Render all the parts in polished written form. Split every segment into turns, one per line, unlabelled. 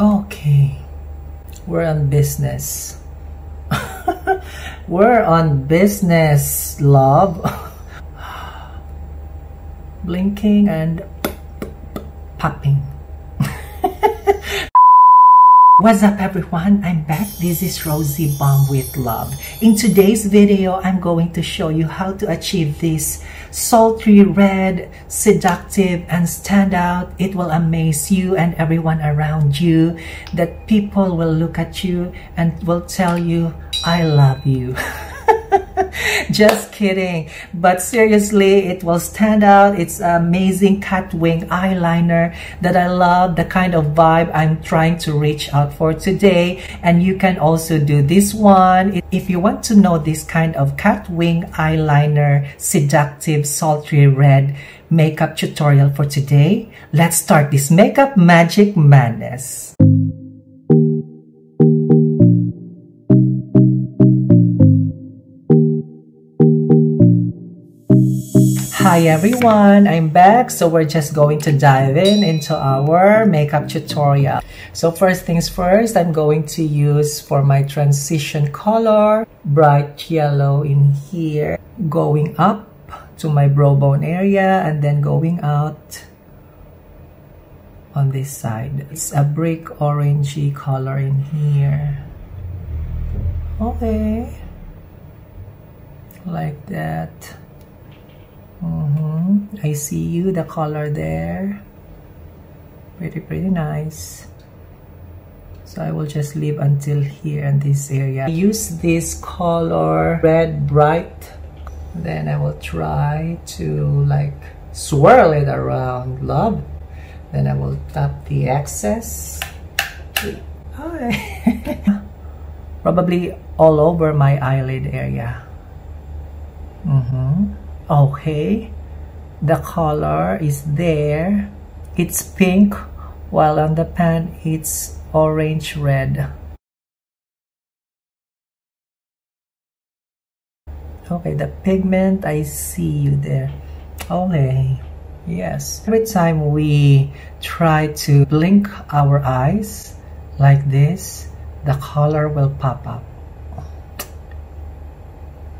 Okay, we're on business. We're on business, love. Blinking and popping. What's up everyone? I'm back. This is Rosie Bomb with Love. In today's video, I'm going to show you how to achieve this sultry red, seductive, and standout. It will amaze you and everyone around you, that people will look at you and will tell you, I love you. Just kidding, but seriously, it will stand out. It's amazing cat wing eyeliner that I love, the kind of vibe I'm trying to reach out for today. And you can also do this one if you want to know this kind of cat wing eyeliner seductive sultry red makeup tutorial for today. Let's start this makeup magic madness. Hi everyone, I'm back. So we're just going to dive into our makeup tutorial. So first things first, I'm going to use for my transition color, bright yellow in here, going up to my brow bone area and then going out on this side. It's a brick orangey color in here. Okay, like that. I see you, the color there. Pretty nice. So I will just leave until here in this area. I use this color, red bright. Then I will try to like swirl it around, love. Then I will tap the excess. Probably all over my eyelid area. Okay, the color is there. It's pink, while on the pan it's orange red. Okay, the pigment, I see you there. Okay, yes. Every time we try to blink our eyes like this, the color will pop up.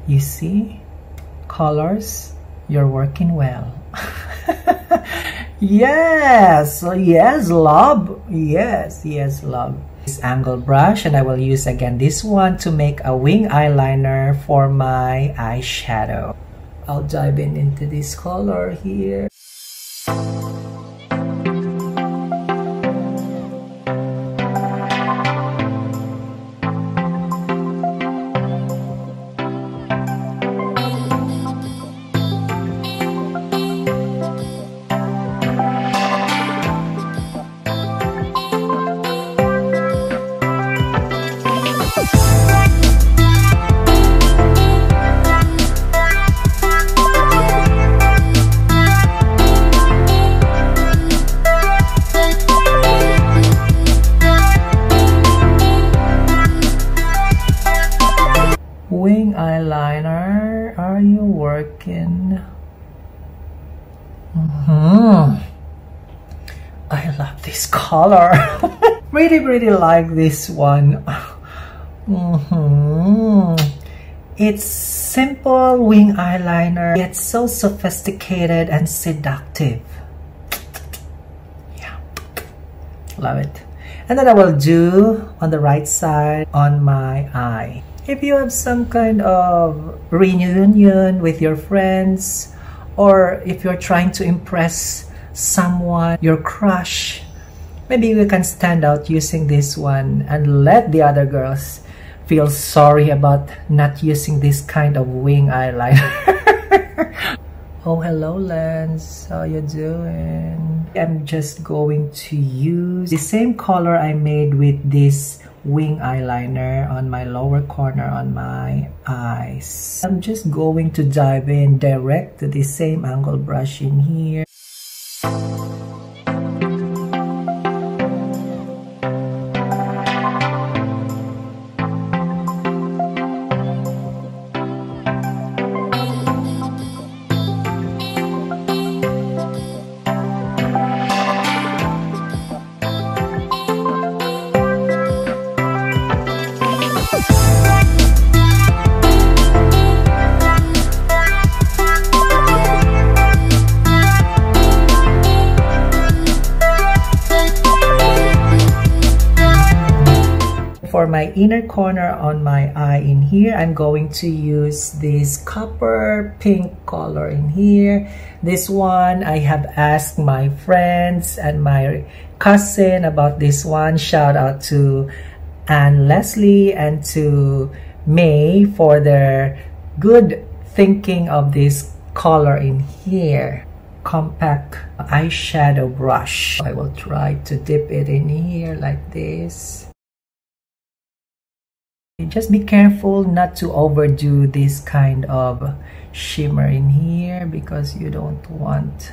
You see? Colors, you're working well. Yes, love. Yes, love. This angle brush, and I will use again this one to make a wing eyeliner for my eyeshadow. I'll dive into this color here. Wing eyeliner, are you working? I love this color. Pretty like this one. It's simple wing eyeliner, yet so sophisticated and seductive. Yeah, love it. And then I will do on the right side on my eye. If you have some kind of reunion with your friends, or if you're trying to impress someone, your crush, maybe you can stand out using this one and let the other girls feel sorry about not using this kind of wing eyeliner. Oh, hello Lens, how you doing? I'm just going to use the same color I made with this wing eyeliner on my lower corner on my eyes. I'm just going to dive in direct to the same angle brush in here. for my inner corner on my eye in here, I'm going to use this copper pink color in here. This one, I have asked my friends and my cousin about this one. Shout out to Anne Leslie and to May for their good thinking of this color in here. Compact eyeshadow brush. I will try to dip it in here like this. Just be careful not to overdo this kind of shimmer in here because you don't want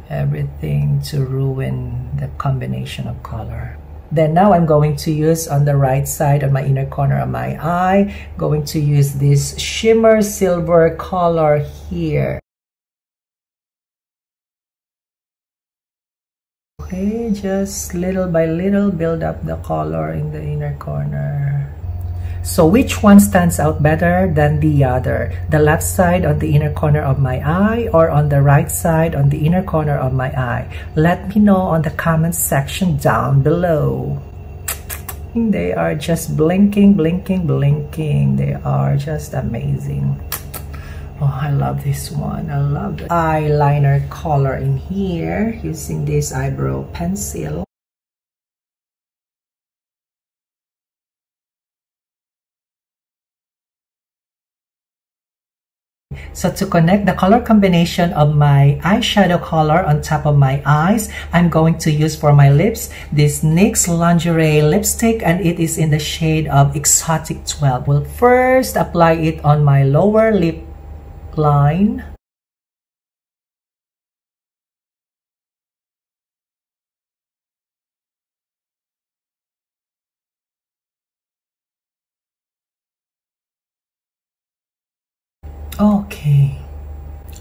everything to ruin the combination of color. Then now I'm going to use on the right side on my inner corner of my eye, going to use this shimmer silver color here. Okay, just little by little build up the color in the inner corner. So which one stands out better than the other? The left side on the inner corner of my eye or on the right side on the inner corner of my eye? Let me know on the comments section down below. They are just blinking, blinking, blinking. They are just amazing. Oh, I love this one. I love the eyeliner color in here using this eyebrow pencil. So to connect the color combination of my eyeshadow color on top of my eyes, I'm going to use for my lips this NYX Lingerie lipstick, and it is in the shade of Exotic 12. We'll first apply it on my lower lip line. Okay,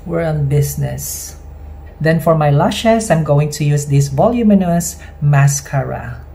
we're on business. Then for my lashes, I'm going to use this voluminous mascara.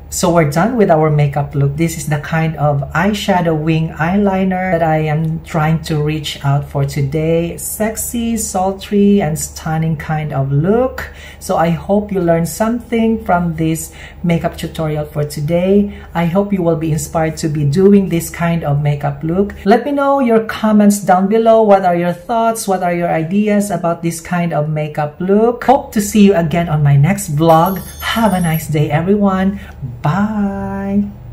So we're done with our makeup look. This is the kind of eyeshadow wing eyeliner that I am trying to reach out for today. Sexy, sultry, and stunning kind of look. So I hope you learned something from this makeup tutorial for today. I hope you will be inspired to be doing this kind of makeup look. Let me know your comments down below. What are your thoughts? What are your ideas about this kind of makeup look? Hope to see you again on my next vlog. Have a nice day, everyone. Bye.